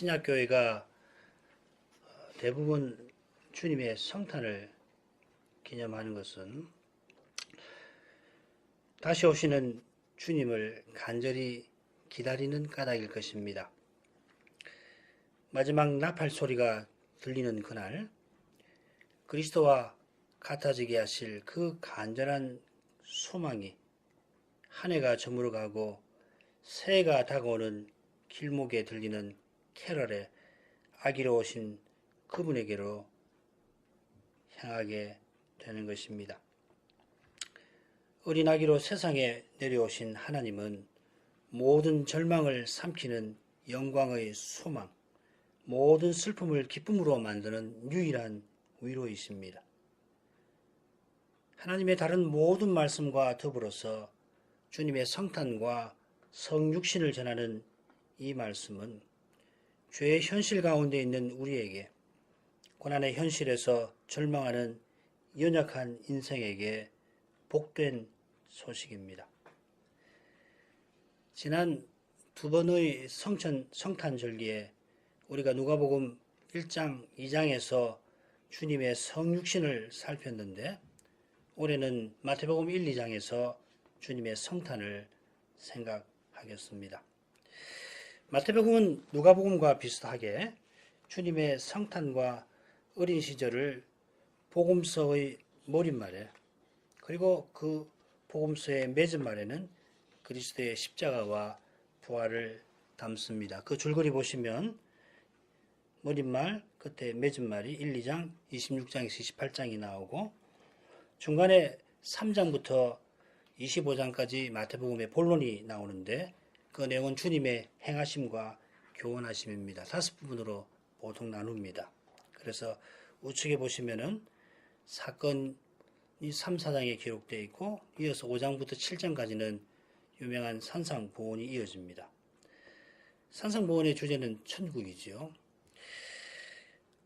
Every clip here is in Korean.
신약교회가 대부분 주님의 성탄을 기념하는 것은 다시 오시는 주님을 간절히 기다리는 까닭일 것입니다. 마지막 나팔 소리가 들리는 그날 그리스도와 같아지게 하실 그 간절한 소망이 한 해가 저물어가고 새해가 다가오는 길목에 들리는 캐럴에 아기로 오신 그분에게로 향하게 되는 것입니다. 어린 아기로 세상에 내려오신 하나님은 모든 절망을 삼키는 영광의 소망, 모든 슬픔을 기쁨으로 만드는 유일한 위로이십니다. 하나님의 다른 모든 말씀과 더불어서 주님의 성탄과 성육신을 전하는 이 말씀은 죄의 현실 가운데 있는 우리에게, 고난의 현실에서 절망하는 연약한 인생에게 복된 소식입니다. 지난 두 번의 성탄절기에 우리가 누가복음 1장, 2장에서 주님의 성육신을 살폈는데 올해는 마태복음 1, 2장에서 주님의 성탄을 생각하겠습니다. 마태복음은 누가복음과 비슷하게 주님의 성탄과 어린 시절을 복음서의 머릿말에, 그리고 그 복음서의 맺은말에는 그리스도의 십자가와 부활을 담습니다. 그 줄거리 보시면 머릿말, 끝에 맺은말이 1, 2장, 26장에서 28장이 나오고 중간에 3장부터 25장까지 마태복음의 본론이 나오는데 그 내용은 주님의 행하심과 교훈하심입니다. 5부분으로 보통 나눕니다. 그래서 우측에 보시면은 사건이 3, 4장에 기록되어 있고 이어서 5장부터 7장까지는 유명한 산상보훈이 이어집니다. 산상보훈의 주제는 천국이지요.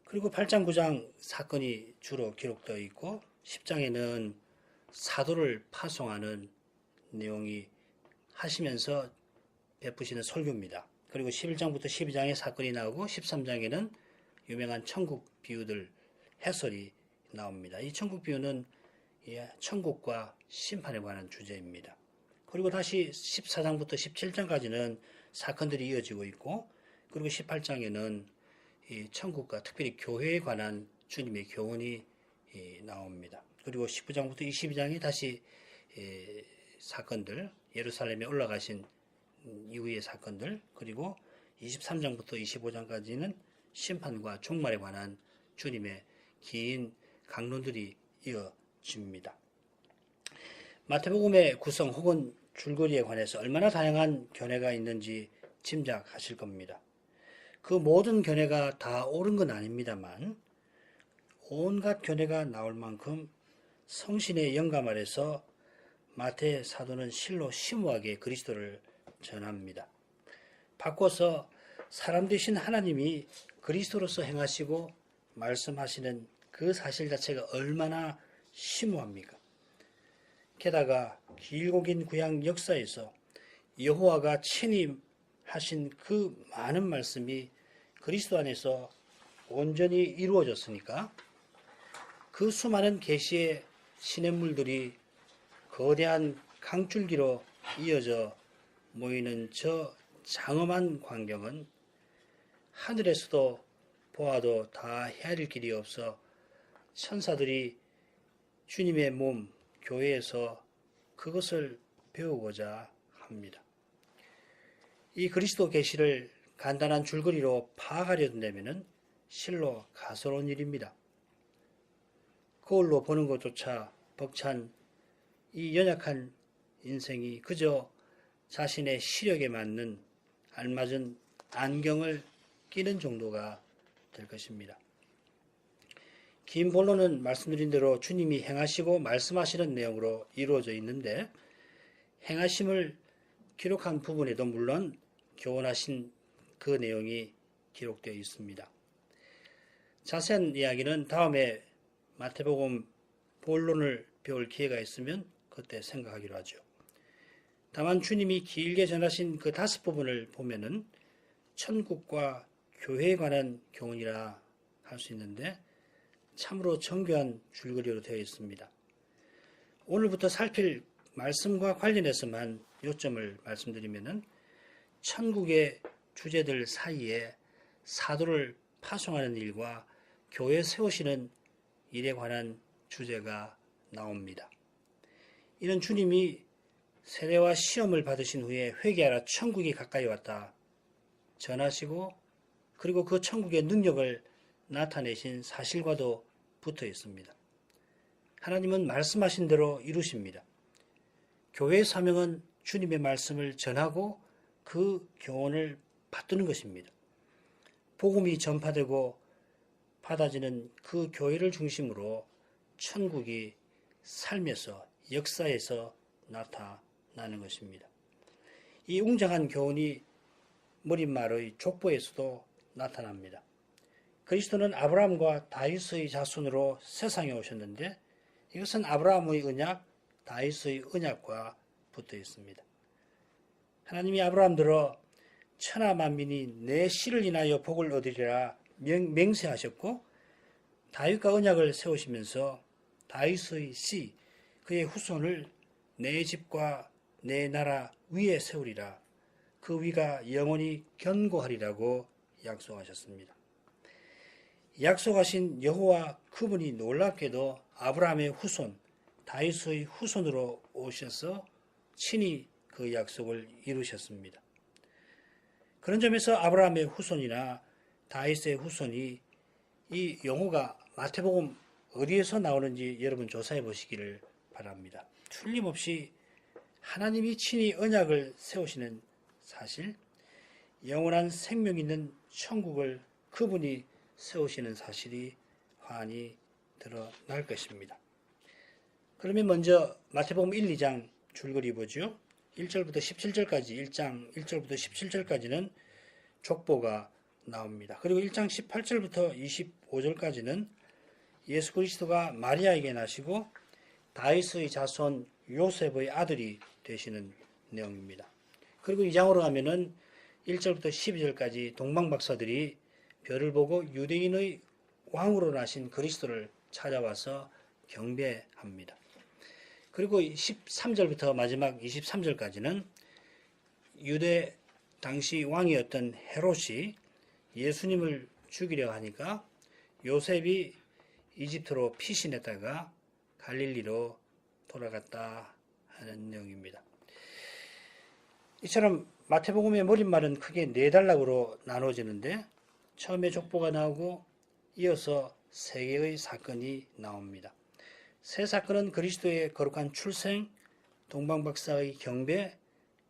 그리고 8장, 9장 사건이 주로 기록되어 있고 10장에는 사도를 파송하는 내용이 하시면서 베푸시는 설교입니다. 그리고 11장부터 12장에 사건이 나오고 13장에는 유명한 천국 비유들 해설이 나옵니다. 이 천국 비유는 천국과 심판에 관한 주제입니다. 그리고 다시 14장부터 17장까지는 사건들이 이어지고 있고 그리고 18장에는 이 천국과 특별히 교회에 관한 주님의 교훈이 나옵니다. 그리고 19장부터 22장에 다시 사건들, 예루살렘에 올라가신 이후의 사건들, 그리고 23장부터 25장까지는 심판과 종말에 관한 주님의 긴 강론들이 이어집니다. 마태복음의 구성 혹은 줄거리에 관해서 얼마나 다양한 견해가 있는지 짐작하실 겁니다. 그 모든 견해가 다 옳은 건 아닙니다만 온갖 견해가 나올 만큼 성신의 영감 아래서 마태 사도는 실로 심오하게 그리스도를 전합니다. 바꿔서 사람 되신 하나님이 그리스도로서 행하시고 말씀하시는 그 사실 자체가 얼마나 심오합니까? 게다가 길고 긴 구약 역사에서 여호와가 친히 하신 그 많은 말씀이 그리스도 안에서 온전히 이루어졌으니까 그 수많은 계시의 시냇물들이 거대한 강줄기로 이어져 모이는 저 장엄한 광경은 하늘에서도 보아도 다 헤아릴 길이 없어 천사들이 주님의 몸, 교회에서 그것을 배우고자 합니다. 이 그리스도 계시를 간단한 줄거리로 파악하려 든다면 실로 가소로운 일입니다. 거울로 보는 것조차 벅찬 이 연약한 인생이 그저 자신의 시력에 맞는 알맞은 안경을 끼는 정도가 될 것입니다. 긴 본론은 말씀드린 대로 주님이 행하시고 말씀하시는 내용으로 이루어져 있는데 행하심을 기록한 부분에도 물론 교훈하신 그 내용이 기록되어 있습니다. 자세한 이야기는 다음에 마태복음 본론을 배울 기회가 있으면 그때 생각하기로 하죠. 다만 주님이 길게 전하신 그 5부분을 보면은 천국과 교회에 관한 교훈이라 할 수 있는데 참으로 정교한 줄거리로 되어 있습니다. 오늘부터 살필 말씀과 관련해서만 요점을 말씀드리면은 천국의 주제들 사이에 사도를 파송하는 일과 교회 세우시는 일에 관한 주제가 나옵니다. 이는 주님이 세례와 시험을 받으신 후에 회개하라 천국이 가까이 왔다 전하시고 그리고 그 천국의 능력을 나타내신 사실과도 붙어 있습니다. 하나님은 말씀하신 대로 이루십니다. 교회의 사명은 주님의 말씀을 전하고 그 교훈을 받드는 것입니다. 복음이 전파되고 받아지는 그 교회를 중심으로 천국이 삶에서 역사에서 나타나는 것입니다. 이 웅장한 교훈이 머릿말의 족보에서도 나타납니다. 그리스도는 아브라함과 다윗의 자손으로 세상에 오셨는데 이것은 아브라함의 언약, 다윗의 언약과 붙어 있습니다. 하나님이 아브라함들어 천하 만민이 내 씨를 인하여 복을 얻으리라 맹세하셨고 다윗과 언약을 세우시면서 다윗의 씨, 그의 후손을 내 집과 내 나라 위에 세우리라. 그 위가 영원히 견고하리라고 약속하셨습니다. 약속하신 여호와 그분이 놀랍게도 아브라함의 후손, 다윗의 후손으로 오셔서 친히 그 약속을 이루셨습니다. 그런 점에서 아브라함의 후손이나 다윗의 후손이 이 용어가 마태복음 어디에서 나오는지 여러분 조사해 보시기를 바랍니다. 틀림없이 하나님이 친히 언약을 세우시는 사실, 영원한 생명 있는 천국을 그분이 세우시는 사실이 환히 드러날 것입니다. 그러면 먼저 마태복음 1, 2장 줄거리 보죠. 1절부터 17절까지 1장 1절부터 17절까지는 족보가 나옵니다. 그리고 1장 18절부터 25절까지는 예수 그리스도가 마리아에게 나시고 다윗의 자손 요셉의 아들이 되시는 내용입니다. 그리고 2장으로 가면은 1절부터 12절까지 동방박사들이 별을 보고 유대인의 왕으로 나신 그리스도를 찾아와서 경배합니다. 그리고 13절부터 마지막 23절까지는 유대 당시 왕이었던 헤롯이 예수님을 죽이려 하니까 요셉이 이집트로 피신했다가 갈릴리로 돌아갔다 하는 내용입니다. 이처럼 마태복음의 머릿말은 크게 네 단락으로 나눠지는데 처음에 족보가 나오고 이어서 세 개의 사건이 나옵니다. 세 사건은 그리스도의 거룩한 출생, 동방박사의 경배,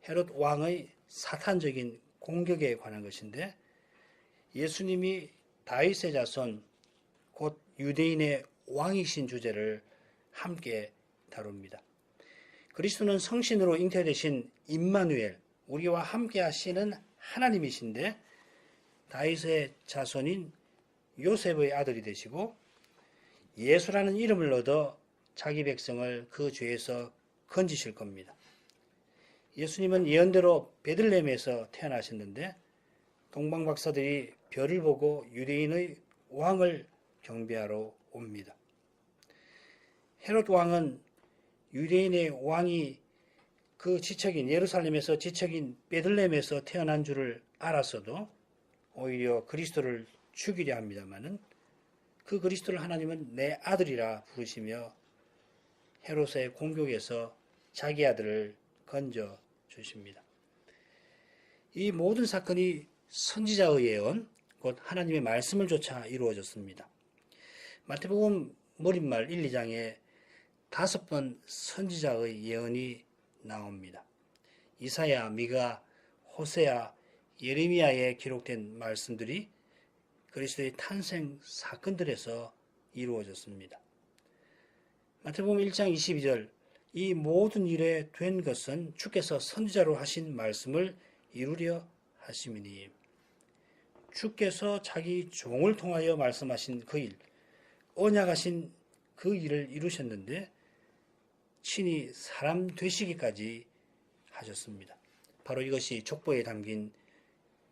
헤롯 왕의 사탄적인 공격에 관한 것인데 예수님이 다윗의 자손, 곧 유대인의 왕이신 주제를 함께 다룹니다. 그리스도는 성신으로 잉태되신 임마누엘, 우리와 함께 하시는 하나님이신데 다윗의 자손인 요셉의 아들이 되시고 예수라는 이름을 얻어 자기 백성을 그 죄에서 건지실 겁니다. 예수님은 예언대로 베들레헴에서 태어나셨는데 동방박사들이 별을 보고 유대인의 왕을 경배하러 옵니다. 헤롯 왕은 유대인의 왕이 그 지척인 예루살렘에서 지척인 베들레헴에서 태어난 줄을 알았어도 오히려 그리스도를 죽이려 합니다마는 그 그리스도를 하나님은 내 아들이라 부르시며 헤롯의 공격에서 자기 아들을 건져 주십니다. 이 모든 사건이 선지자의 예언, 곧 하나님의 말씀을 좇아 이루어졌습니다. 마태복음 머릿말 1, 2장에 5번 선지자의 예언이 나옵니다. 이사야, 미가, 호세아, 예레미야에 기록된 말씀들이 그리스도의 탄생 사건들에서 이루어졌습니다. 마태복음 1장 22절, 이 모든 일에 된 것은 주께서 선지자로 하신 말씀을 이루려 하심이니. 주께서 자기 종을 통하여 말씀하신 그 일, 언약하신 그 일을 이루셨는데 친히 사람 되시기까지 하셨습니다. 바로 이것이 족보에 담긴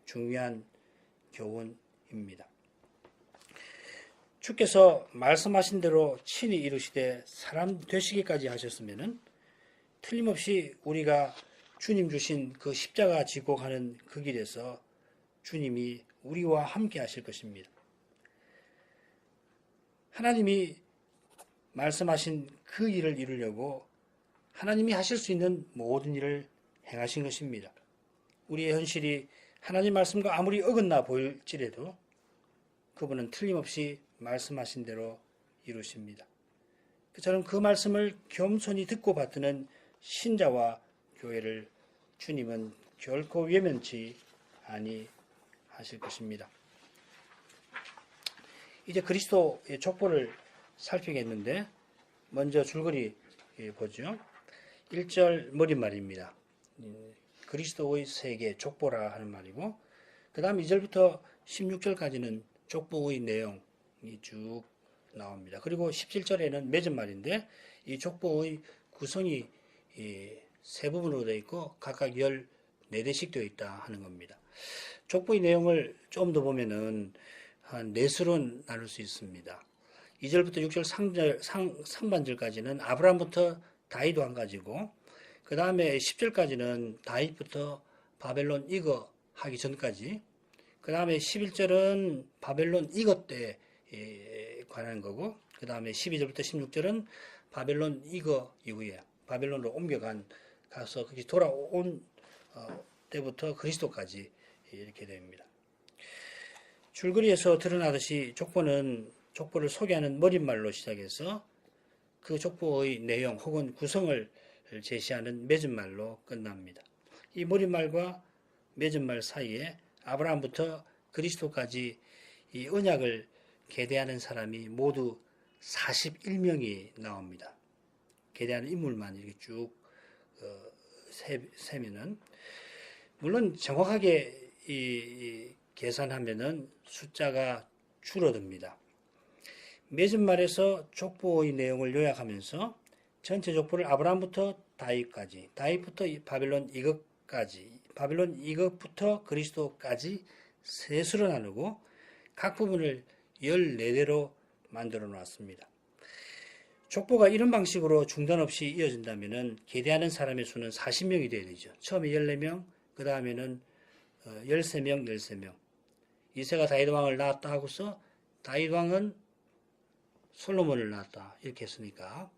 중요한 교훈 입니다. 주께서 말씀하신 대로 친히 이루시되 사람 되시기까지 하셨으면은 틀림없이 우리가 주님 주신 그 십자가 지고 가는 그 길에서 주님이 우리와 함께 하실 것입니다. 하나님이 말씀하신 그 일을 이루려고 하나님이 하실 수 있는 모든 일을 행하신 것입니다. 우리의 현실이 하나님 말씀과 아무리 어긋나 보일지라도 그분은 틀림없이 말씀하신 대로 이루십니다. 저는 그 말씀을 겸손히 듣고 받드는 신자와 교회를 주님은 결코 외면치 아니하실 것입니다. 이제 그리스도의 족보를 살피겠는데 먼저 줄거리 보죠. 1절 머릿말입니다. 그리스도의 세계 족보라 하는 말이고 그 다음 2절부터 16절까지는 족보의 내용이 쭉 나옵니다. 그리고 17절에는 맺은 말인데 이 족보의 구성이 세 부분으로 되어 있고 각각 14대씩 되어 있다 하는 겁니다. 족보의 내용을 좀 더 보면은 한 4수로 나눌 수 있습니다. 2절부터 6절 상반절까지는 아브라함부터 다윗 왕까지고 그 다음에 10절까지는 다윗부터 바벨론 이거 하기 전까지 그 다음에 11절은 바벨론 이거 때에 관한 거고 그 다음에 12절부터 16절은 바벨론 이거 이후에 바벨론으로 가서 거기 돌아온 때부터 그리스도까지 이렇게 됩니다. 줄거리에서 드러나듯이 족보를 소개하는 머릿말로 시작해서 그 족보의 내용 혹은 구성을 제시하는 맺은 말로 끝납니다. 이 머릿말과 맺은 말 사이에 아브라함부터 그리스도까지 이 언약을 계대하는 사람이 모두 41명이 나옵니다. 계대하는 인물만 이렇게 쭉 세면은 물론 정확하게 계산하면은 숫자가 줄어듭니다. 맺은 말에서 족보의 내용을 요약하면서 전체 족보를 아브라함부터 다윗까지, 다윗부터 바벨론 이것까지, 바벨론 이것부터 그리스도까지 세 수로 나누고 각 부분을 14대로 만들어 놨습니다. 족보가 이런 방식으로 중단 없이 이어진다면 계대하는 사람의 수는 40명이 되어야 되죠. 처음에 14명, 그 다음에는 13명, 13명. 이새가 다윗 왕을 낳았다 하고서 다윗 왕은 솔로몬을 낳았다 이렇게 했으니까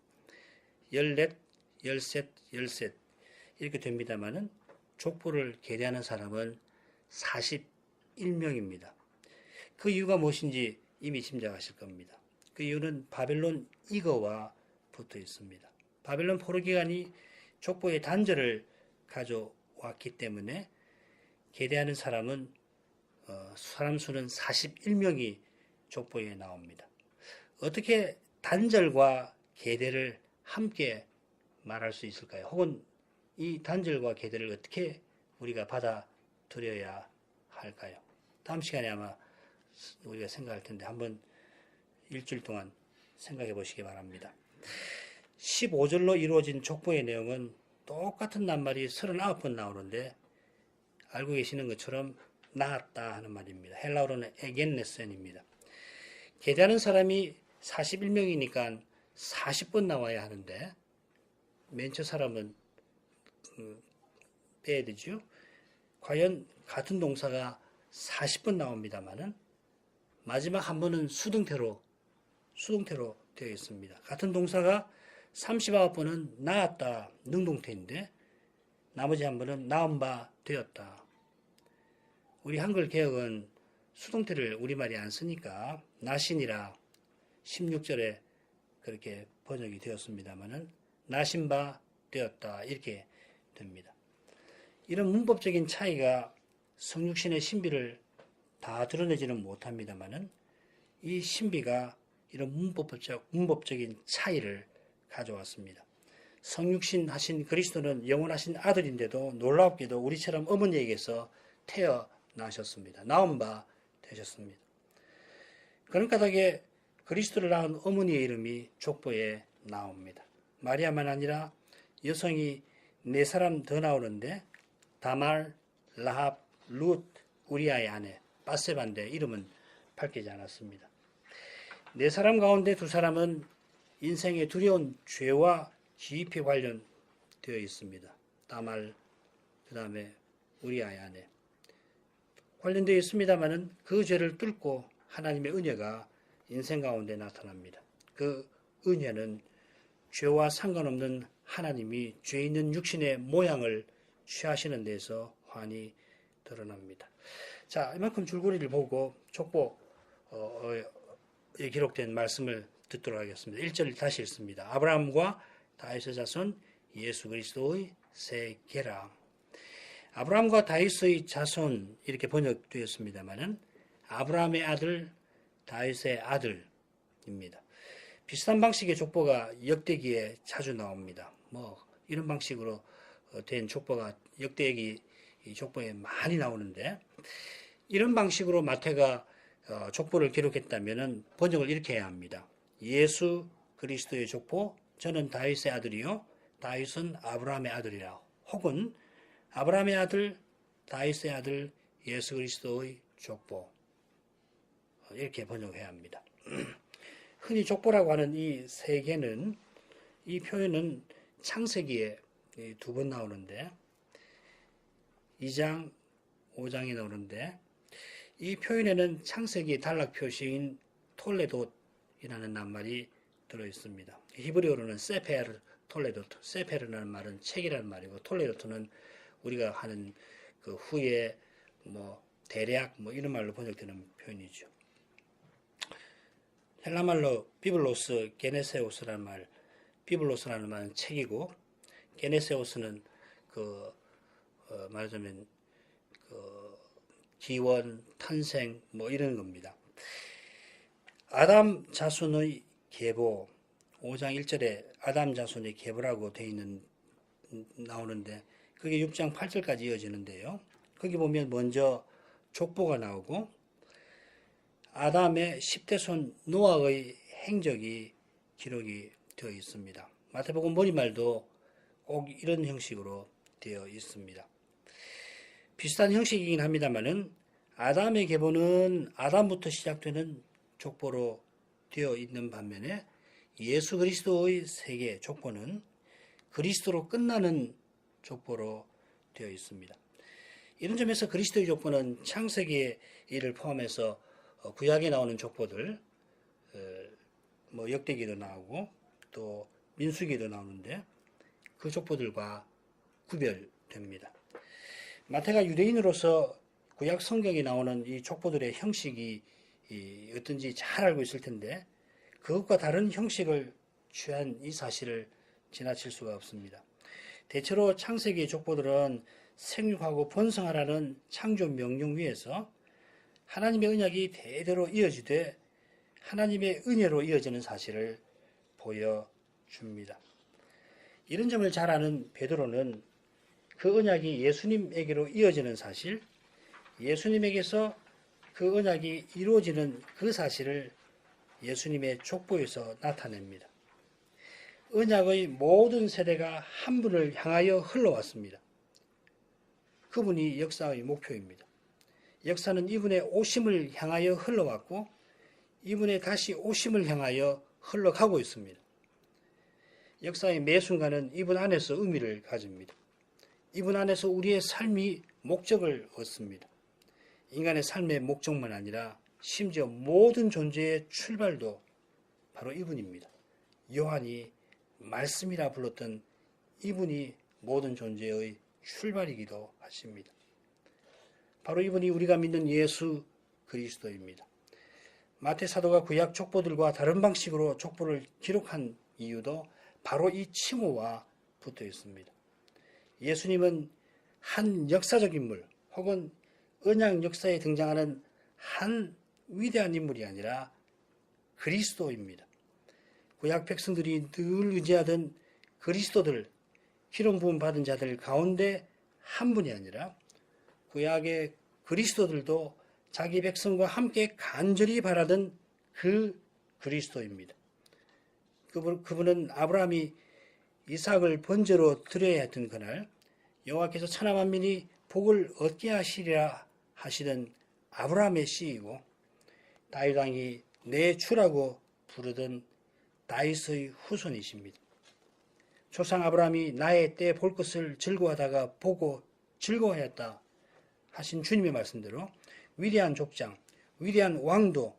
14, 13, 13 이렇게 됩니다만은 족보를 계대하는 사람은 41명입니다. 그 이유가 무엇인지 이미 짐작하실 겁니다. 그 이유는 바벨론 이거와 붙어 있습니다. 바벨론 포로 기간이 족보의 단절을 가져왔기 때문에 계대하는 사람 수는 41명이 족보에 나옵니다. 어떻게 단절과 계대를 함께 말할 수 있을까요? 혹은 이 단절과 계대를 어떻게 우리가 받아들여야 할까요? 다음 시간에 아마 우리가 생각할 텐데 한번 일주일 동안 생각해 보시기 바랍니다. 15절로 이루어진 족보의 내용은 똑같은 낱말이 39번 나오는데 알고 계시는 것처럼 나았다 하는 말입니다. 헬라어로는 에겐네센입니다. 계대하는 사람이 41명이니까 40번 나와야 하는데 맨 첫 사람은 빼야 되죠. 과연 같은 동사가 40번 나옵니다만은 마지막 한 번은 수동태로 되어 있습니다. 같은 동사가 39번은 나았다 능동태인데 나머지 한 번은 나은 바 되었다. 우리 한글 개혁은 수동태를 우리말이 안 쓰니까 나신이라 16절에 그렇게 번역이 되었습니다만은 나신 바 되었다 이렇게 됩니다. 이런 문법적인 차이가 성육신의 신비를 다 드러내지는 못합니다만은 이 신비가 이런 문법적인 차이를 가져왔습니다. 성육신 하신 그리스도는 영원하신 아들인데도 놀랍게도 우리처럼 어머니에게서 태어나셨습니다. 나온 바 되셨습니다. 그런 까닭에 그리스도를 낳은 어머니의 이름이 족보에 나옵니다. 마리아만 아니라 여성이 4사람 더 나오는데 다말, 라합, 룻, 우리아의 아내, 바세바인데 이름은 밝히지 않았습니다. 네 사람 가운데 두 사람은 인생의 두려운 죄와 깊이 관련되어 있습니다. 다말, 그 다음에 우리아의 아내. 관련되어 있습니다만은 그 죄를 뚫고 하나님의 은혜가 인생 가운데 나타납니다. 그 은혜는 죄와 상관없는 하나님이 죄 있는 육신의 모양을 취하시는 데서 환히 드러납니다. 자, 이만큼 줄거리를 보고 족보에 기록된 말씀을 듣도록 하겠습니다. 1절 다시 읽습니다. 아브라함과 다윗의 자손 예수 그리스도의 세계라. 아브라함과 다윗의 자손 이렇게 번역되었습니다만은 아브라함의 아들, 다윗의 아들입니다. 비슷한 방식의 족보가 역대기에 자주 나옵니다. 이런 방식으로 된 족보가 역대기 족보에 많이 나오는데, 이런 방식으로 마태가 족보를 기록했다면은 번역을 이렇게 해야 합니다. 예수 그리스도의 족보, 저는 다윗의 아들이요 다윗은 아브라함의 아들이라. 혹은 아브라함의 아들, 다윗의 아들, 예수 그리스도의 족보, 이렇게 번역해야 합니다. 흔히 족보라고 하는 이 세 개는, 이 표현은 창세기에 두 번 나오는데 2장, 5장에 나오는데, 이 표현에는 창세기 단락 표시인 톨레돗이라는 낱말이 들어있습니다. 히브리어로는 세페르 톨레도트, 세페르라는 말은 책이라는 말이고, 톨레도트는 우리가 하는 그 후에 대략 이런 말로 번역되는 표현이죠. 헬라말로 비블로스, 게네세오스라는 말, 비블로스라는 말은 책이고, 게네세오스는 말하자면 기원, 탄생 이런 겁니다. 아담 자손의 계보, 5장 1절에 아담 자손의 계보라고 되어 있는 나오는데, 그게 6장 8절까지 이어지는데요. 거기 보면 먼저 족보가 나오고 아담의 10대 손 노아의 행적이 기록이 되어 있습니다. 마태복음 머리말도 꼭 이런 형식으로 되어 있습니다. 비슷한 형식이긴 합니다만은 아담의 계보는 아담부터 시작되는 족보로 되어 있는 반면에 예수 그리스도의 세계 족보는 그리스도로 끝나는 족보로 되어 있습니다. 이런 점에서 그리스도의 족보는 창세기의 일을 포함해서 구약에 나오는 족보들, 역대기도 나오고 또 민수기도 나오는데 그 족보들과 구별됩니다. 마태가 유대인으로서 구약 성경에 나오는 이 족보들의 형식이 어떤지 잘 알고 있을 텐데, 그것과 다른 형식을 취한 이 사실을 지나칠 수가 없습니다. 대체로 창세기의 족보들은 생육하고 번성하라는 창조 명령 위에서 하나님의 언약이 대대로 이어지되 하나님의 은혜로 이어지는 사실을 보여줍니다. 이런 점을 잘 아는 베드로는 그 언약이 예수님에게로 이어지는 사실, 예수님에게서 그 언약이 이루어지는 그 사실을 예수님의 족보에서 나타냅니다. 언약의 모든 세대가 한 분을 향하여 흘러왔습니다. 그분이 역사의 목표입니다. 역사는 이분의 오심을 향하여 흘러왔고 이분의 다시 오심을 향하여 흘러가고 있습니다. 역사의 매 순간은 이분 안에서 의미를 가집니다. 이분 안에서 우리의 삶이 목적을 얻습니다. 인간의 삶의 목적만 아니라 심지어 모든 존재의 출발도 바로 이분입니다. 요한이 말씀이라 불렀던 이분이 모든 존재의 출발이기도 하십니다. 바로 이분이 우리가 믿는 예수 그리스도입니다. 마태 사도가 구약 족보들과 다른 방식으로 족보를 기록한 이유도 바로 이 칭호와 붙어 있습니다. 예수님은 한 역사적 인물 혹은 언약 역사에 등장하는 한 위대한 인물이 아니라 그리스도입니다. 구약 백성들이 늘 의지하던 그리스도들, 기름 부음 받은 자들 가운데 한 분이 아니라 구약의 그리스도들도 자기 백성과 함께 간절히 바라던 그 그리스도입니다. 그분은 아브라함이 이삭을 번제로 드려야 했던 그날 여호와께서 천하 만민이 복을 얻게 하시리라 하시던 아브라함의 씨이고, 다윗 왕이 내 주라고 부르던 다윗의 후손이십니다. 조상 아브라함이 나의 때 볼 것을 즐거워하다가 보고 즐거워하였다 하신 주님의 말씀대로 위대한 족장, 위대한 왕도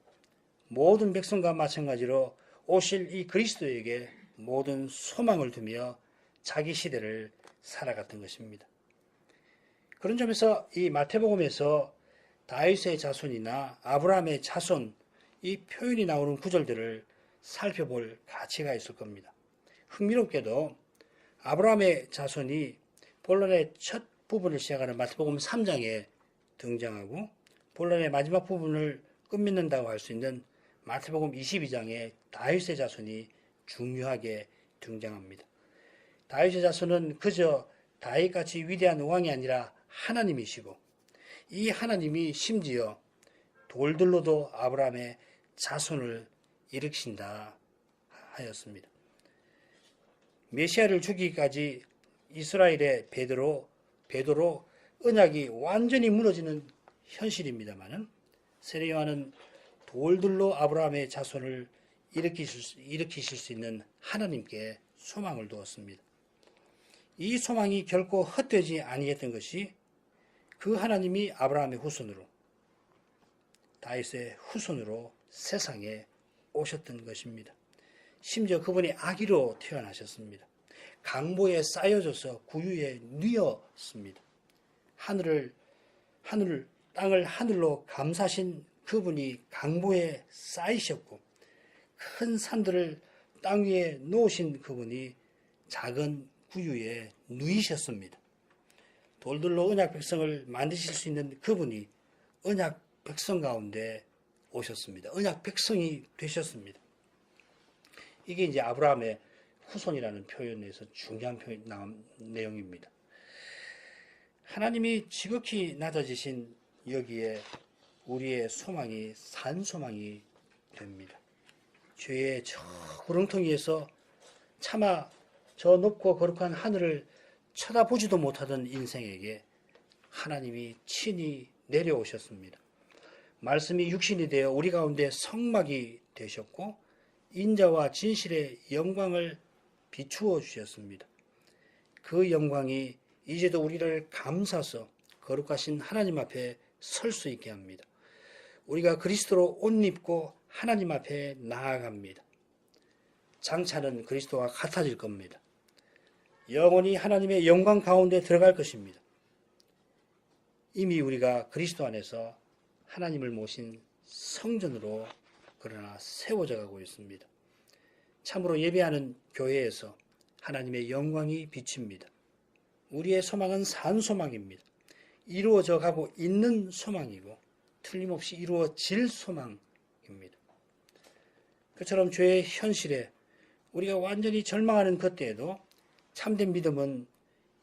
모든 백성과 마찬가지로 오실 이 그리스도에게 모든 소망을 두며 자기 시대를 살아갔던 것입니다. 그런 점에서 이 마태복음에서 다윗의 자손이나 아브라함의 자손 이 표현이 나오는 구절들을 살펴볼 가치가 있을 겁니다. 흥미롭게도 아브라함의 자손이 본론의 첫 부분을 시작하는 마태복음 3장에 등장하고 본론의 마지막 부분을 끝맺는다고 할 수 있는 마태복음 22장에 다윗의 자손이 중요하게 등장합니다. 다윗의 자손은 그저 다윗같이 위대한 왕이 아니라 하나님이시고 이 하나님이 심지어 돌들로도 아브라함의 자손을 일으키신다 하였습니다. 메시아를 죽이기까지 이스라엘의 배도로 언약이 완전히 무너지는 현실입니다마는 세례 요한은 돌들로 아브라함의 자손을 일으키실 수 있는 하나님께 소망을 두었습니다. 이 소망이 결코 헛되지 아니했던 것이 그 하나님이 아브라함의 후손으로 다윗의 후손으로 세상에 오셨던 것입니다. 심지어 그분이 아기로 태어나셨습니다. 강보에 쌓여져서 구유에 뉘었습니다. 땅을 하늘로 감사신 그분이 강보에 쌓이셨고 큰 산들을 땅 위에 놓으신 그분이 작은 구유에 누이셨습니다. 돌들로 언약 백성을 만드실 수 있는 그분이 언약 백성 가운데 오셨습니다. 언약 백성이 되셨습니다. 이게 이제 아브라함의 후손이라는 표현에서 중요한 내용입니다. 하나님이 지극히 낮아지신 여기에 우리의 소망이 산소망이 됩니다. 죄의 저 구렁텅이에서 차마 저 높고 거룩한 하늘을 쳐다보지도 못하던 인생에게 하나님이 친히 내려오셨습니다. 말씀이 육신이 되어 우리 가운데 성막이 되셨고 인자와 진실의 영광을 비추어 주셨습니다. 그 영광이 이제도 우리를 감싸서 거룩하신 하나님 앞에 설 수 있게 합니다. 우리가 그리스도로 옷 입고 하나님 앞에 나아갑니다. 장차는 그리스도와 같아질 겁니다. 영원히 하나님의 영광 가운데 들어갈 것입니다. 이미 우리가 그리스도 안에서 하나님을 모신 성전으로 그러나 세워져 가고 있습니다. 참으로 예배하는 교회에서 하나님의 영광이 비칩니다. 우리의 소망은 산 소망입니다. 이루어져 가고 있는 소망이고 틀림없이 이루어질 소망입니다. 그처럼 죄의 현실에 우리가 완전히 절망하는 그때에도 참된 믿음은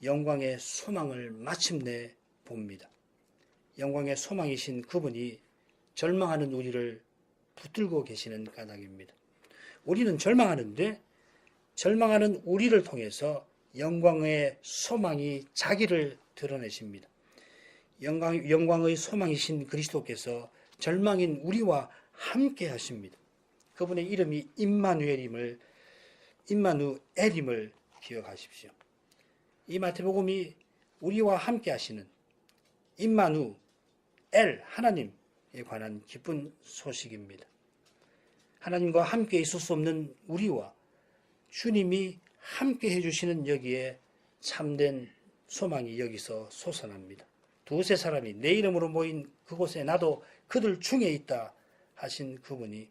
영광의 소망을 마침내 봅니다. 영광의 소망이신 그분이 절망하는 우리를 붙들고 계시는 까닭입니다. 우리는 절망하는데 절망하는 우리를 통해서 영광의 소망이 자기를 드러내십니다. 영광의 소망이신 그리스도께서 절망인 우리와 함께 하십니다. 그분의 이름이 임마누엘임을 기억하십시오. 이 마태복음이 우리와 함께 하시는 임마누엘 하나님에 관한 기쁜 소식입니다. 하나님과 함께 있을 수 없는 우리와 주님이 함께 해주시는 여기에 참된 소망이 여기서 솟아납니다. 두세 사람이 내 이름으로 모인 그곳에 나도 그들 중에 있다 하신 그분이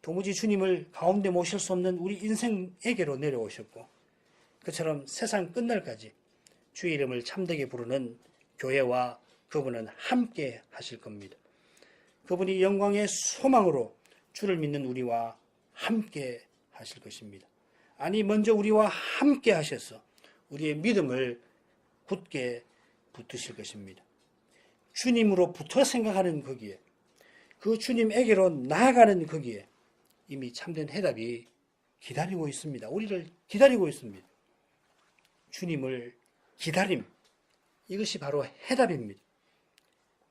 도무지 주님을 가운데 모실 수 없는 우리 인생에게로 내려오셨고 그처럼 세상 끝날까지 주의 이름을 참되게 부르는 교회와 그분은 함께 하실 겁니다. 그분이 영광의 소망으로 주를 믿는 우리와 함께 하실 것입니다. 아니 먼저 우리와 함께 하셔서 우리의 믿음을 굳게 붙드실 것입니다. 주님으로부터 생각하는 거기에 그 주님에게로 나아가는 거기에 이미 참된 해답이 기다리고 있습니다. 우리를 기다리고 있습니다. 주님을 기다림, 이것이 바로 해답입니다.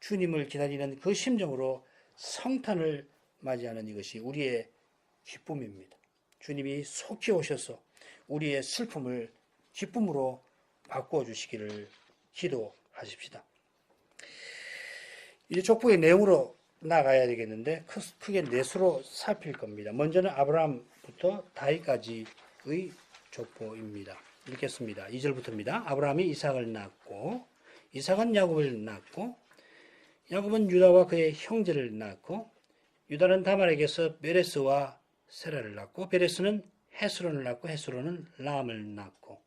주님을 기다리는 그 심정으로 성탄을 맞이하는 이것이 우리의 기쁨입니다. 주님이 속히 오셔서 우리의 슬픔을 기쁨으로 바꾸어 주시기를 기도하십시다. 이제 족보의 내용으로 나가야 되겠는데 크게 넷으로 살필 겁니다. 먼저는 아브라함부터 다윗까지의 족보입니다. 읽겠습니다. 2절부터입니다. 아브라함이 이삭을 낳고 이삭은 야곱을 낳고 야곱은 유다와 그의 형제를 낳고 유다는 다말에게서 베레스와 세라를 낳고 베레스는 헤스론을 낳고 헤스론은 람을 낳고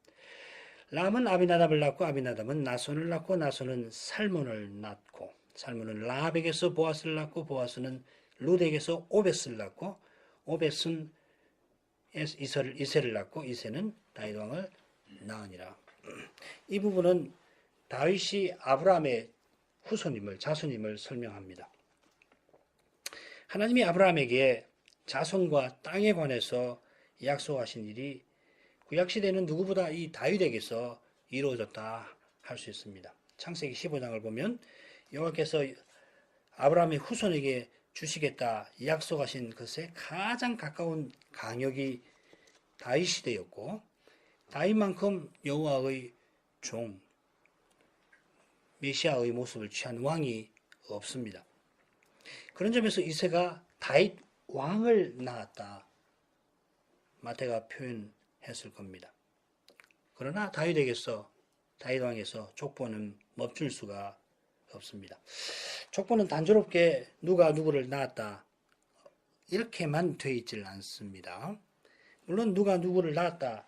람은 아비나답을 낳고 아비나답은 나손을 낳고 나손은 살몬을 낳고 살몬은 라합에게서 보아스를 낳고 보아스는 룻에게서 오벳을 낳고 오벳은 이세를 낳고 이세는 다윗 왕을 낳으니라. 이 부분은 다윗이 아브라함의 후손임을 자손임을 설명합니다. 하나님이 아브라함에게 자손과 땅에 관해서 약속하신 일이 구약시대는 누구보다 이 다윗에게서 이루어졌다 할 수 있습니다. 창세기 15장을 보면 여호와께서 아브라함의 후손에게 주시겠다 약속하신 것에 가장 가까운 강역이 다윗 시대였고 다윗만큼 여호와의 종 메시아의 모습을 취한 왕이 없습니다. 그런 점에서 이새가 다윗 왕을 낳았다 마태가 표현했을 겁니다. 그러나 다윗 왕에서 족보는 멈출 수가 없습니다. 족보는 단조롭게 누가 누구를 낳았다 이렇게만 되어 있지는 않습니다. 물론 누가 누구를 낳았다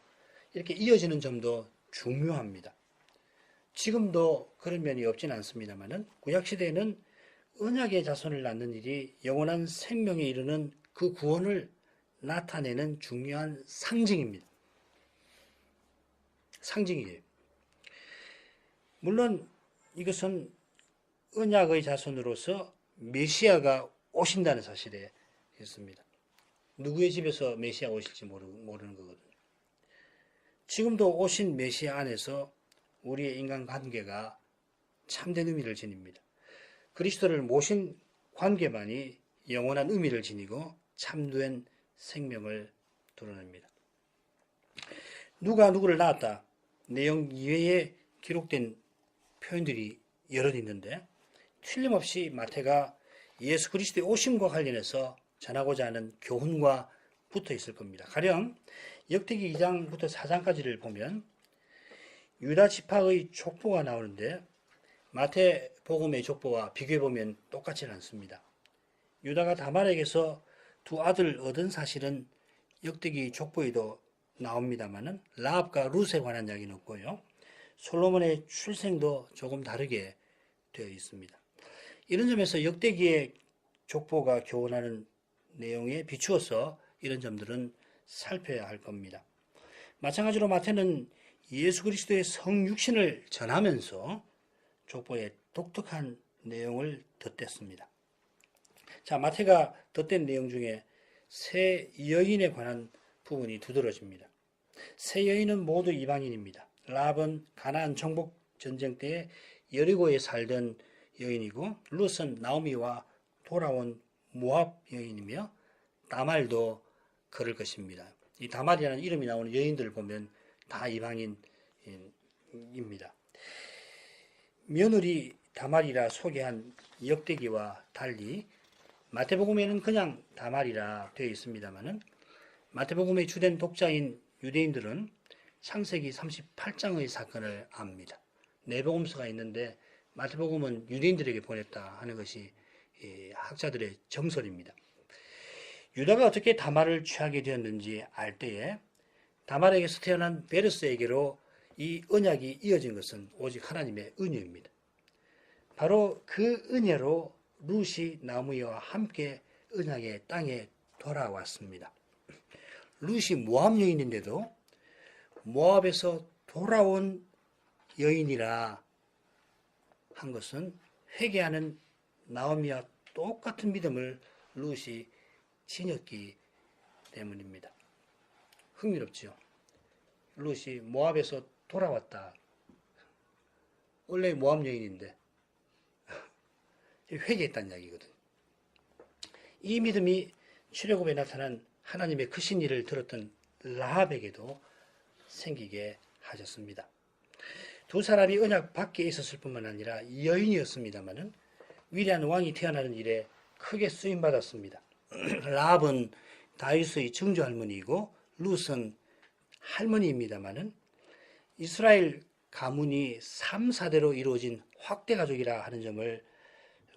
이렇게 이어지는 점도 중요합니다. 지금도 그런 면이 없지는 않습니다만 구약시대에는 언약의 자손을 낳는 일이 영원한 생명에 이르는 그 구원을 나타내는 중요한 상징입니다. 상징이에요. 물론 이것은 언약의 자손으로서 메시아가 오신다는 사실에 있습니다. 누구의 집에서 메시아 오실지 모르는 거거든요. 지금도 오신 메시아 안에서 우리의 인간관계가 참된 의미를 지닙니다. 그리스도를 모신 관계만이 영원한 의미를 지니고 참된 생명을 드러냅니다. 누가 누구를 낳았다 내용 이외에 기록된 표현들이 여럿 있는데 틀림없이 마태가 예수 그리스도의 오심과 관련해서 전하고자 하는 교훈과 붙어 있을 겁니다. 가령 역대기 2장부터 4장까지를 보면 유다 지파의 족보가 나오는데 마태복음의 족보와 비교해보면 똑같지는 않습니다. 유다가 다말에게서 두 아들 얻은 사실은 역대기 족보에도 나옵니다만 라합과 룻에 관한 이야기는 없고요. 솔로몬의 출생도 조금 다르게 되어 있습니다. 이런 점에서 역대기의 족보가 교훈하는 내용에 비추어서 이런 점들은 살펴야 할 겁니다. 마찬가지로 마태는 예수 그리스도의 성육신을 전하면서 족보에 독특한 내용을 덧댔습니다. 자, 마태가 덧댄 내용 중에 세 여인에 관한 부분이 두드러집니다. 세 여인은 모두 이방인입니다. 라합은 가나안 정복 전쟁 때 여리고에 살던 여인이고 룻은 나오미와 돌아온 모압 여인이며 다말도 그럴 것입니다. 이 다말이라는 이름이 나오는 여인들을 보면 다 이방인입니다. 며느리 다말이라 소개한 역대기와 달리 마태복음에는 그냥 다말이라 되어 있습니다만 마태복음의 주된 독자인 유대인들은 창세기 38장의 사건을 압니다. 네 복음서가 있는데 마태복음은 유대인들에게 보냈다 하는 것이 학자들의 정설입니다. 유다가 어떻게 다말을 취하게 되었는지 알 때에 다말에게서 태어난 베르스에게로 이 언약이 이어진 것은 오직 하나님의 은혜입니다. 바로 그 은혜로 룻이 나오미와 함께 언약의 땅에 돌아왔습니다. 룻이 모압 여인인데도 모압에서 돌아온 여인이라 한 것은 회개하는 나오미와 똑같은 믿음을 룻이 지녔기 때문입니다. 흥미롭죠. 룻이 모압에서 돌아왔다. 원래 모압 여인인데 회개했다는 이야기거든. 이 믿음이 출애굽에 나타난 하나님의 크신 일을 들었던 라합에게도 생기게 하셨습니다. 두 사람이 언약 밖에 있었을 뿐만 아니라 여인이었습니다마는 위대한 왕이 태어나는 일에 크게 쓰임 받았습니다. 라합은 다윗의 증조 할머니이고 룻은 할머니입니다마는 이스라엘 가문이 3, 4대로 이루어진 확대 가족이라 하는 점을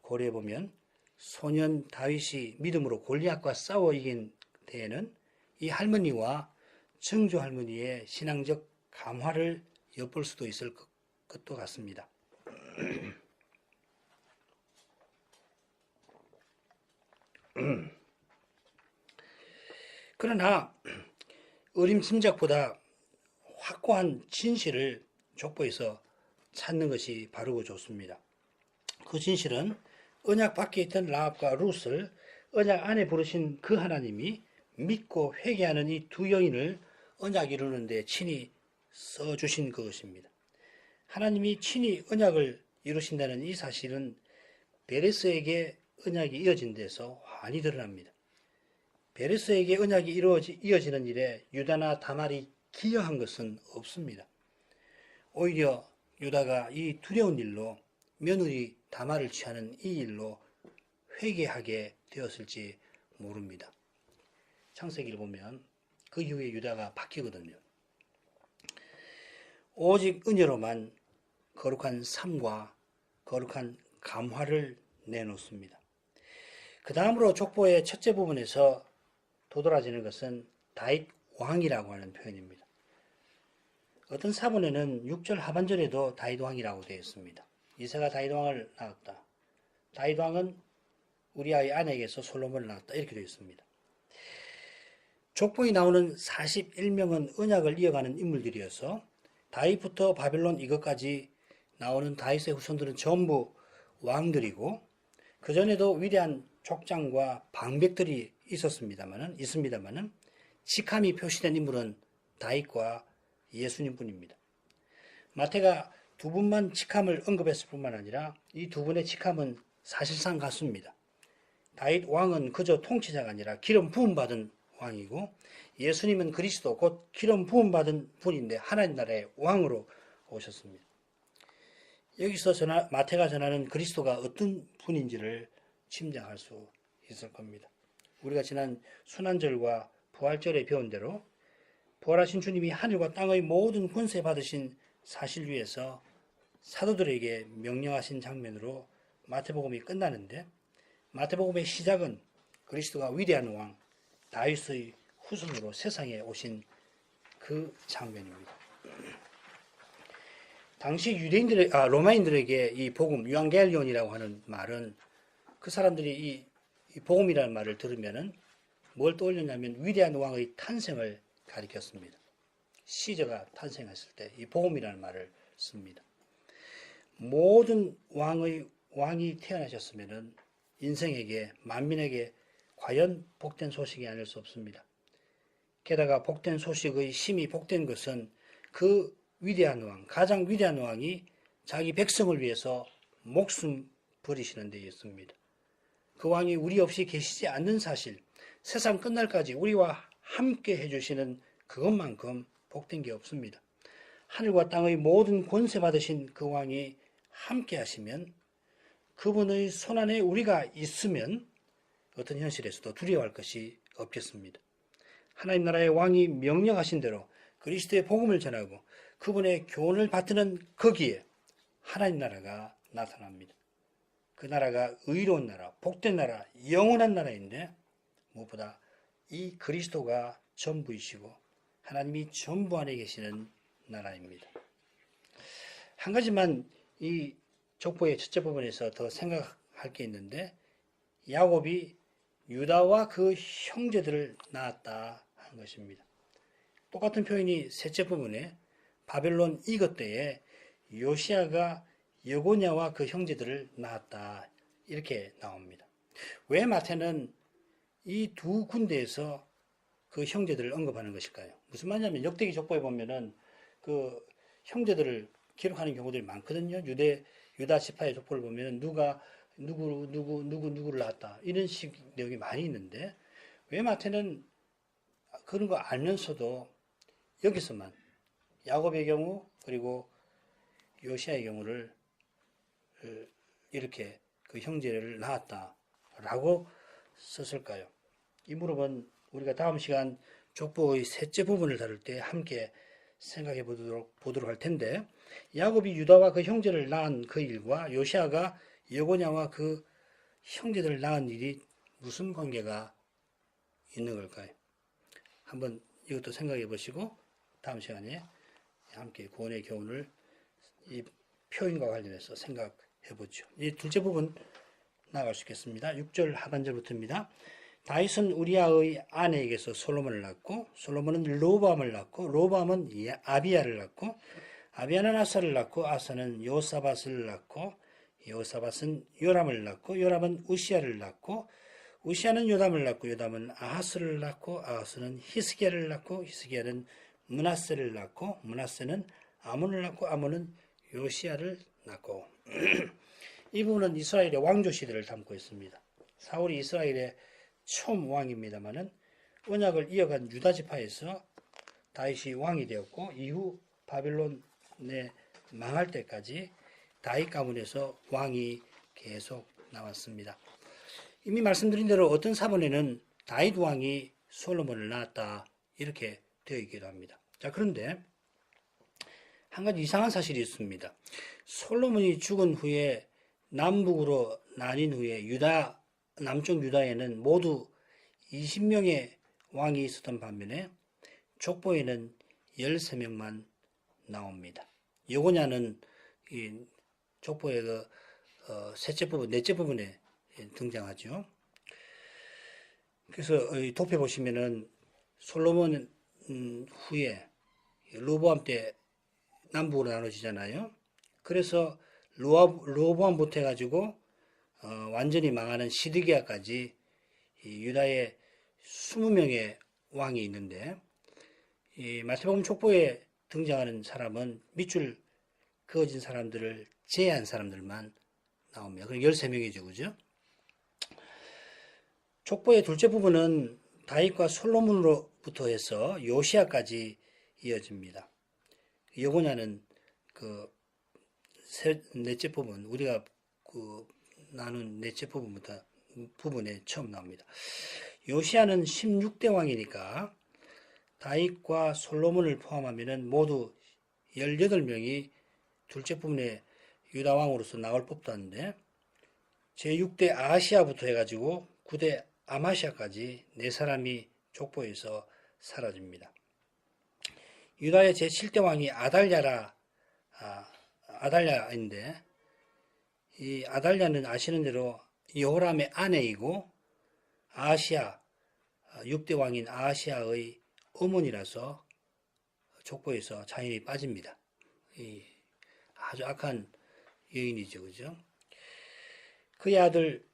고려해 보면 소년 다윗이 믿음으로 골리앗과 싸워 이긴 때에는 이 할머니와 증조 할머니의 신앙적 감화를 엿볼 수도 있을 것도 같습니다. 그러나 어림짐작보다 확고한 진실을 족보에서 찾는 것이 바르고 좋습니다. 그 진실은 언약 밖에 있던 라합과 룻을 언약 안에 부르신 그 하나님이 믿고 회개하는 이 두 여인을 언약 이루는 데 친히 써주신 그것입니다. 하나님이 친히 언약을 이루신다는 이 사실은 베레스에게 언약이 이어진 데서 환히 드러납니다. 베레스에게 언약이 이어지는 일에 유다나 다말이 기여한 것은 없습니다. 오히려 유다가 이 두려운 일로 며느리 다말을 취하는 이 일로 회개하게 되었을지 모릅니다. 창세기를 보면 그 이후에 유다가 바뀌거든요. 오직 은혜로만 거룩한 삶과 거룩한 감화를 내놓습니다. 그 다음으로 족보의 첫째 부분에서 도드라지는 것은 다윗 왕이라고 하는 표현입니다. 어떤 사본에는 6절 하반절에도 다윗 왕이라고 되어 있습니다. 이새가 다윗 왕을 낳았다. 다윗 왕은 우리아의 아내에게서 솔로몬을 낳았다. 이렇게 되어 있습니다. 족보에 나오는 41명은 언약을 이어가는 인물들이어서 다윗부터 바벨론 이것까지 나오는 다윗의 후손들은 전부 왕들이고 그전에도 위대한 족장과 방백들이 있습니다마는 직함이 표시된 인물은 다윗과 예수님뿐입니다. 마태가 두 분만 직함을 언급했을 뿐만 아니라 이 두 분의 직함은 사실상 같습니다. 다윗 왕은 그저 통치자가 아니라 기름 부음 받은 왕이고 예수님은 그리스도 곧 기름 부음 받은 분인데 하나님 나라의 왕으로 오셨습니다. 여기서 마태가 전하는 그리스도가 어떤 분인지를 짐작할 수 있을 겁니다. 우리가 지난 순환절과 부활절에 배운 대로 부활하신 주님이 하늘과 땅의 모든 권세 받으신 사실 위에서 사도들에게 명령하신 장면으로 마태복음이 끝나는데 마태복음의 시작은 그리스도가 위대한 왕 다윗의 후손으로 세상에 오신 그 장면입니다. 당시 로마인들에게 이 복음, 유앙겔리온이라고 하는 말은 그 사람들이 이 복음이라는 말을 들으면은 뭘 떠올렸냐면 위대한 왕의 탄생을 가리켰습니다. 시저가 탄생했을 때 이 복음이라는 말을 씁니다. 모든 왕이 태어나셨으면은 인생에게 만민에게 과연 복된 소식이 아닐 수 없습니다. 게다가 복된 소식의 심히 복된 것은 그 위대한 왕, 가장 위대한 왕이 자기 백성을 위해서 목숨 버리시는 데 있습니다. 그 왕이 우리 없이 계시지 않는 사실, 세상 끝날까지 우리와 함께 해주시는 그것만큼 복된 게 없습니다. 하늘과 땅의 모든 권세 받으신 그 왕이 함께 하시면 그분의 손안에 우리가 있으면 어떤 현실에서도 두려워할 것이 없겠습니다. 하나님 나라의 왕이 명령하신 대로 그리스도의 복음을 전하고 그분의 교훈을 받드는 거기에 하나님 나라가 나타납니다. 그 나라가 의로운 나라, 복된 나라, 영원한 나라인데 무엇보다 이 그리스도가 전부이시고 하나님이 전부 안에 계시는 나라입니다. 한 가지만 이 족보의 첫째 부분에서 더 생각할 게 있는데 야곱이 유다와 그 형제들을 낳았다 하는 것입니다. 똑같은 표현이 셋째 부분에 바벨론 이것 때에 요시아가 여고냐와 그 형제들을 낳았다 이렇게 나옵니다. 왜 마태는 이 두 군데에서 그 형제들을 언급하는 것일까요? 무슨 말이냐면 역대기 족보에 보면은 그 형제들을 기록하는 경우들이 많거든요. 유다 지파의 족보를 보면 누가 누구를 낳았다. 이런 식 내용이 많이 있는데, 왜 마태는 그런 거 알면서도 여기서만 야곱의 경우 그리고 요시아의 경우를 이렇게 그 형제를 낳았다라고 썼을까요? 이 무릎은 우리가 다음 시간 족보의 셋째 부분을 다룰 때 함께 생각해 보도록 할 텐데, 야곱이 유다와 그 형제를 낳은 그 일과 요시아가 여고냐와 그 형제들을 낳은 일이 무슨 관계가 있는 걸까요? 한번 이것도 생각해 보시고 다음 시간에 함께 구원의 교훈을 이 표현과 관련해서 생각해 보죠. 이 둘째 부분 나갈 수 있겠습니다. 6절 하반절부터입니다. 다윗은 우리아의 아내에게서 솔로몬을 낳고, 솔로몬은 로보암을 낳고, 로보암은 아비야를 낳고, 아비야는 아사를 낳고, 아사는 요사밧을 낳고, 요사밧은 요람을 낳고, 요람은 우시야를 낳고, 우시야는 요담을 낳고, 요담은 아하스를 낳고, 아하스는 히스기야를 낳고, 히스기야는 므낫세를 낳고, 므낫세는 아몬을 낳고, 아몬은 요시야를 낳고. 이 부분은 이스라엘의 왕조 시대를 담고 있습니다. 사울이 이스라엘의 처음 왕입니다마는 언약을 이어간 유다 지파에서 다윗이 왕이 되었고, 이후 바벨론에 망할 때까지 다윗 가문에서 왕이 계속 나왔습니다. 이미 말씀드린 대로 어떤 사본에는 다윗 왕이 솔로몬을 낳았다 이렇게 되어 있기도 합니다. 자, 그런데 한 가지 이상한 사실이 있습니다. 솔로몬이 죽은 후에 남북으로 나뉜 후에 남쪽 유다에는 모두 20명의 왕이 있었던 반면에 족보에는 13명만 나옵니다. 여고냐는 이 족보의 셋째 부분, 넷째 부분에 등장하죠. 그래서 도표 보시면은 솔로몬 후에 로보암 때 남북으로 나눠지잖아요. 그래서 로보암부터 해가지고 완전히 망하는 시드기야까지 유다에 20명의 왕이 있는데, 이 마태복음 족보에 등장하는 사람은 밑줄 그어진 사람들을 제외한 사람들만 나옵니다. 그럼 13명이죠, 그죠? 족보의 둘째 부분은 다윗과 솔로몬으로부터 해서 요시아까지 이어집니다. 여고냐는 그 넷째 부분, 우리가 그 나눈 넷째 부분에 처음 나옵니다. 요시아는 16대 왕이니까 다윗과 솔로몬을 포함하면 모두 18명이 둘째 부분에 유다 왕으로서 나올 법도 한데, 제6대 아하시아부터 해가지고 9대 아마시아까지 4사람이 족보에서 사라집니다. 유다의 제7대 왕이 아달랴인데, 이 아달랴는 아시는 대로 여호람의 아내이고 아하시아 6대 왕인 아하시아의 어머니라서 족보에서 자연히 빠집니다. 아주 악한 여인이죠, 그죠? 그의 아들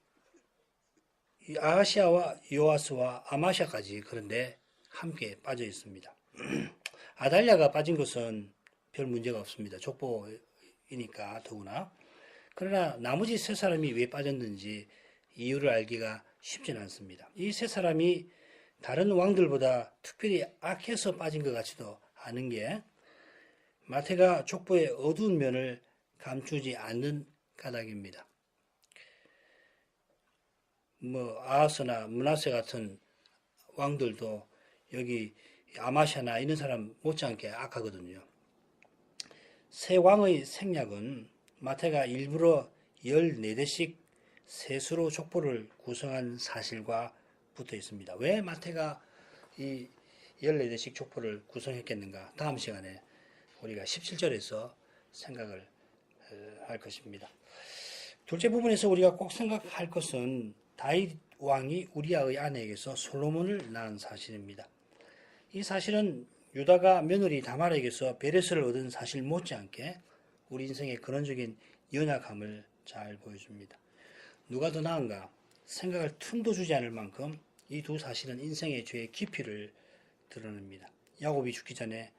아하시아와 요아스와 아마시아까지 그런데 함께 빠져 있습니다. 아달랴가 빠진 것은 별 문제가 없습니다. 족보이니까 더구나. 그러나 나머지 세 사람이 왜 빠졌는지 이유를 알기가 쉽진 않습니다. 이 세 사람이 다른 왕들보다 특별히 악해서 빠진 것 같지도 않은 게, 마태가 족보의 어두운 면을 감추지 않는 까닭입니다. 아하스나 므낫세 같은 왕들도 여기 아마샤나 이런 사람 못지않게 악하거든요. 세 왕의 생략은 마태가 일부러 14대씩 세수로 족보를 구성한 사실과 붙어 있습니다. 왜 마태가 이 14대씩 족보를 구성했겠는가? 다음 시간에 우리가 17절에서 생각을 할 것입니다. 둘째 부분에서 우리가 꼭 생각할 것은 다윗 왕이 우리아의 아내에게서 솔로몬을 낳은 사실입니다. 이 사실은 유다가 며느리 다말에게서 베레스를 얻은 사실 못지않게 우리 인생의 근원적인 연약함을 잘 보여줍니다. 누가 더 나은가 생각할 틈도 주지 않을 만큼 이 두 사실은 인생의 죄의 깊이를 드러냅니다. 야곱이 죽기 전에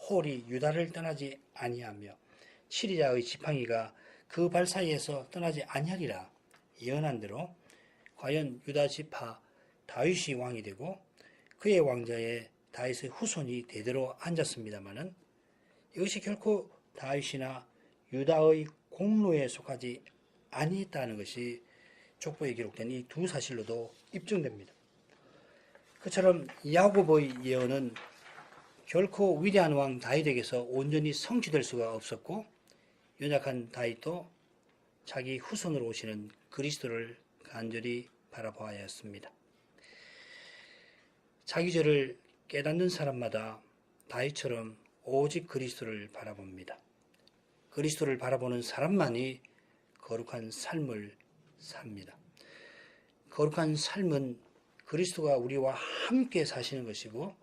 홀이 유다를 떠나지 아니하며 치리자의 지팡이가 그 발 사이에서 떠나지 아니하리라 예언한 대로 과연 유다 지파 다윗이 왕이 되고 그의 왕자에 다윗의 후손이 대대로 앉았습니다마는 이것이 결코 다윗이나 유다의 공로에 속하지 아니했다는 것이 족보에 기록된 이 두 사실로도 입증됩니다. 그처럼 야곱의 예언은 결코 위대한 왕 다윗에게서 온전히 성취될 수가 없었고 연약한 다윗도 자기 후손으로 오시는 그리스도를 간절히 바라보아야 했습니다. 자기 죄를 깨닫는 사람마다 다윗처럼 오직 그리스도를 바라봅니다. 그리스도를 바라보는 사람만이 거룩한 삶을 삽니다. 거룩한 삶은 그리스도가 우리와 함께 사시는 것이고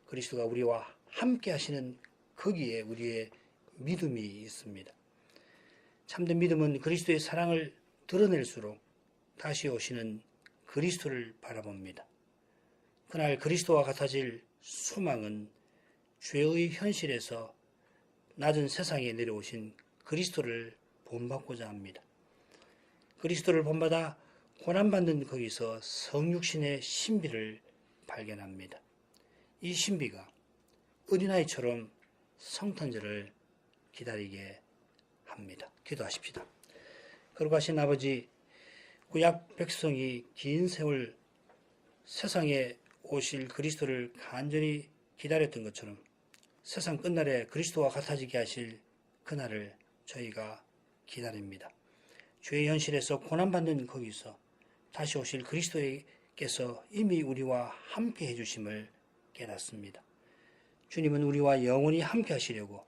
그리스도가 우리와 함께 하시는 거기에 우리의 믿음이 있습니다. 참된 믿음은 그리스도의 사랑을 드러낼수록 다시 오시는 그리스도를 바라봅니다. 그날 그리스도와 같아질 소망은 죄의 현실에서 낮은 세상에 내려오신 그리스도를 본받고자 합니다. 그리스도를 본받아 고난받는 거기서 성육신의 신비를 발견합니다. 이 신비가 어린아이처럼 성탄절을 기다리게 합니다. 기도하십시다. 거룩하신 아버지, 구약 백성이 긴 세월 세상에 오실 그리스도를 간절히 기다렸던 것처럼 세상 끝날에 그리스도와 같아지게 하실 그날을 저희가 기다립니다. 죄의 현실에서 고난받는 거기서 다시 오실 그리스도께서 이미 우리와 함께 해주심을 깨닫습니다. 주님은 우리와 영원히 함께 하시려고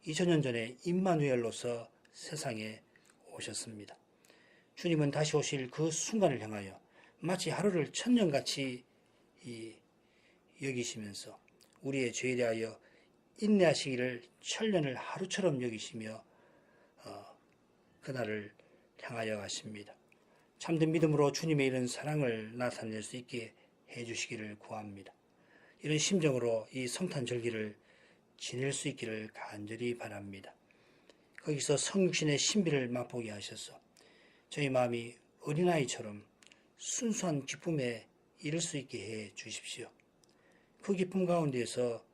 2000년 전에 임마누엘로서 세상에 오셨습니다. 주님은 다시 오실 그 순간을 향하여 마치 하루를 천년같이 여기시면서 우리의 죄에 대하여 인내하시기를 천년을 하루처럼 여기시며 그날을 향하여 가십니다. 참된 믿음으로 주님의 이런 사랑을 나타낼 수 있게 해주시기를 구합니다. 이런 심정으로 이 성탄절기를 지낼 수 있기를 간절히 바랍니다. 거기서 성육신의 신비를 맛보게 하셔서 저희 마음이 어린아이처럼 순수한 기쁨에 이를 수 있게 해 주십시오. 그 기쁨 가운데에서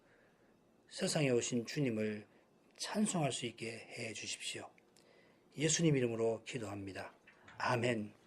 세상에 오신 주님을 찬송할 수 있게 해 주십시오. 예수님 이름으로 기도합니다. 아멘.